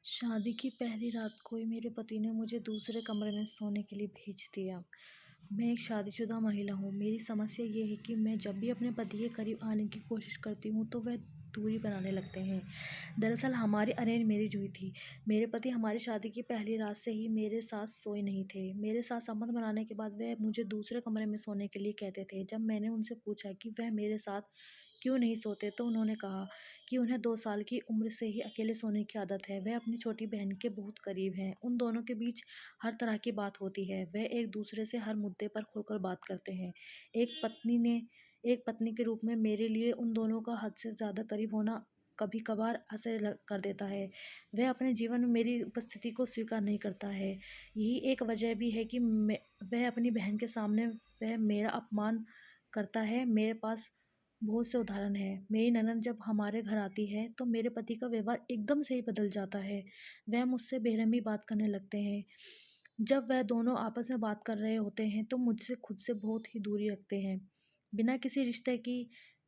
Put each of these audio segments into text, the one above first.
शादी की पहली रात को ही मेरे पति ने मुझे दूसरे कमरे में सोने के लिए भेज दिया। मैं एक शादीशुदा महिला हूँ। मेरी समस्या ये है कि मैं जब भी अपने पति के करीब आने की कोशिश करती हूँ तो वह दूरी बनाने लगते हैं। दरअसल हमारी अरेंज मैरिज हुई थी। मेरे पति हमारी शादी की पहली रात से ही मेरे साथ सोए नहीं थे। मेरे साथ संबंध बनाने के बाद वह मुझे दूसरे कमरे में सोने के लिए कहते थे। जब मैंने उनसे पूछा कि वह मेरे साथ क्यों नहीं सोते तो उन्होंने कहा कि उन्हें 2 साल की उम्र से ही अकेले सोने की आदत है। वह अपनी छोटी बहन के बहुत करीब हैं। उन दोनों के बीच हर तरह की बात होती है। वह एक-दूसरे से हर मुद्दे पर खुलकर बात करते हैं। एक पत्नी के रूप में मेरे लिए उन दोनों का हद से ज़्यादा करीब होना कभी-कभार असह्य कर देता है। वह अपने जीवन में मेरी उपस्थिति को स्वीकार नहीं करता है। यही एक वजह भी है कि वह अपनी बहन के सामने वह मेरा अपमान करता है। मेरे पास बहुत से उदाहरण हैं। मेरी ननद जब हमारे घर आती है तो मेरे पति का व्यवहार एकदम से ही बदल जाता है। वह मुझसे बेरहमी बात करने लगते हैं। जब वह दोनों आपस में बात कर रहे होते हैं तो मुझसे खुद से बहुत ही दूरी रखते हैं। बिना किसी रिश्ते की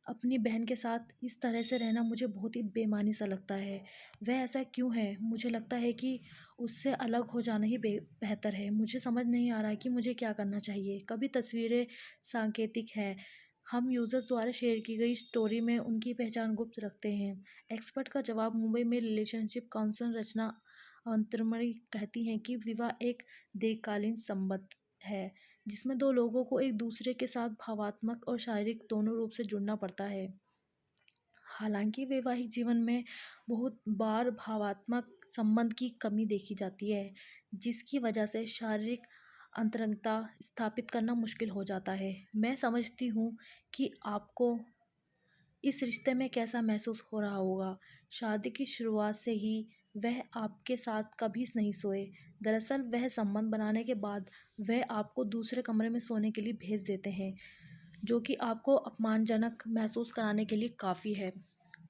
अपनी बहन के साथ इस तरह से रहना मुझे बहुत ही बेईमानी सा लगता है। वह ऐसा क्यों है? मुझे लगता है कि उससे अलग हो जाना ही बेहतर है। मुझे समझ नहीं आ रहा है कि मुझे क्या करना चाहिए। कभी तस्वीरें सांकेतिक हैं। हम यूज़र्स द्वारा शेयर की गई स्टोरी में उनकी पहचान गुप्त रखते हैं। एक्सपर्ट का जवाब मुंबई में रिलेशनशिप काउंसलर रचना अंतरमणि कहती हैं कि विवाह एक दीर्घकालीन संबंध है, जिसमें 2 लोगों को एक दूसरे के साथ भावात्मक और शारीरिक दोनों रूप से जुड़ना पड़ता है। हालाँकि वैवाहिक जीवन में बहुत बार भावात्मक संबंध की कमी देखी जाती है, जिसकी वजह से शारीरिक अंतरंगता स्थापित करना मुश्किल हो जाता है। मैं समझती हूँ कि आपको इस रिश्ते में कैसा महसूस हो रहा होगा। शादी की शुरुआत से ही वह आपके साथ कभी नहीं सोए। दरअसल वह संबंध बनाने के बाद वह आपको दूसरे कमरे में सोने के लिए भेज देते हैं, जो कि आपको अपमानजनक महसूस कराने के लिए काफ़ी है।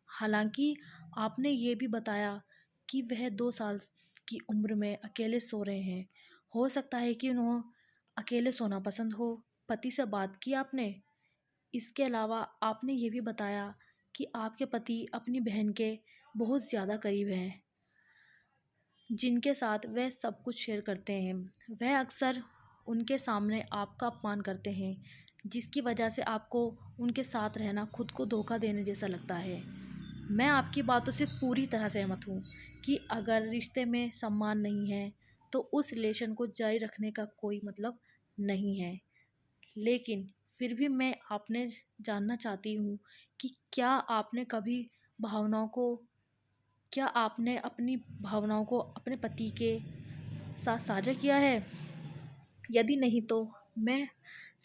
हालाँकि आपने ये भी बताया कि वह 2 साल की उम्र में अकेले सो रहे हैं। हो सकता है कि उन्हें अकेले सोना पसंद हो। पति से बात की आपने? इसके अलावा आपने ये भी बताया कि आपके पति अपनी बहन के बहुत ज़्यादा करीब हैं, जिनके साथ वह सब कुछ शेयर करते हैं। वह अक्सर उनके सामने आपका अपमान करते हैं, जिसकी वजह से आपको उनके साथ रहना खुद को धोखा देने जैसा लगता है। मैं आपकी बातों से पूरी तरह सहमत हूँ कि अगर रिश्ते में सम्मान नहीं है, तो उस रिलेशन को जारी रखने का कोई मतलब नहीं है। लेकिन फिर भी मैं आपने जानना चाहती हूँ कि भावनाओं को क्या आपने अपनी भावनाओं को अपने पति के साथ साझा किया है? यदि नहीं तो मैं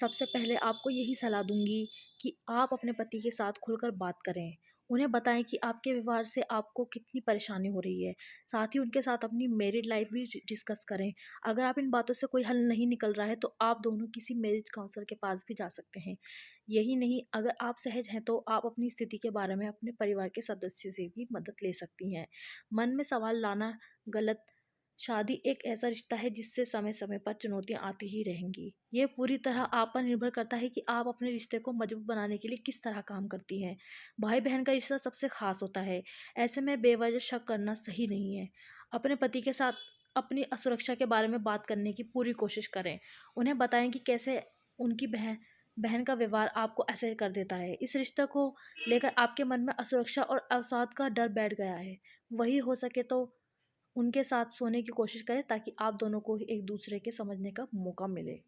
सबसे पहले आपको यही सलाह दूँगी कि आप अपने पति के साथ खुलकर बात करें। उन्हें बताएँ कि आपके व्यवहार से आपको कितनी परेशानी हो रही है। साथ ही उनके साथ अपनी मैरिड लाइफ़ भी डिस्कस करें। अगर आप इन बातों से कोई हल नहीं निकल रहा है तो आप दोनों किसी मैरिज काउंसलर के पास भी जा सकते हैं। यही नहीं, अगर आप सहज हैं तो आप अपनी स्थिति के बारे में अपने परिवार के सदस्यों से भी मदद ले सकती हैं। मन में सवाल लाना गलत। शादी एक ऐसा रिश्ता है जिससे समय-समय पर चुनौतियाँ आती ही रहेंगी। ये पूरी तरह आप पर निर्भर करता है कि आप अपने रिश्ते को मजबूत बनाने के लिए किस तरह काम करती हैं। भाई-बहन का रिश्ता सबसे ख़ास होता है। ऐसे में बेवजह शक करना सही नहीं है। अपने पति के साथ अपनी असुरक्षा के बारे में बात करने की पूरी कोशिश करें। उन्हें बताएँ कि कैसे उनकी बहन बहन का व्यवहार आपको असह्य कर देता है। इस रिश्ते को लेकर आपके मन में असुरक्षा और अवसाद का डर बैठ गया है। वही हो सके तो उनके साथ सोने की कोशिश करें ताकि आप दोनों को ही एक-दूसरे के समझने का मौका मिले।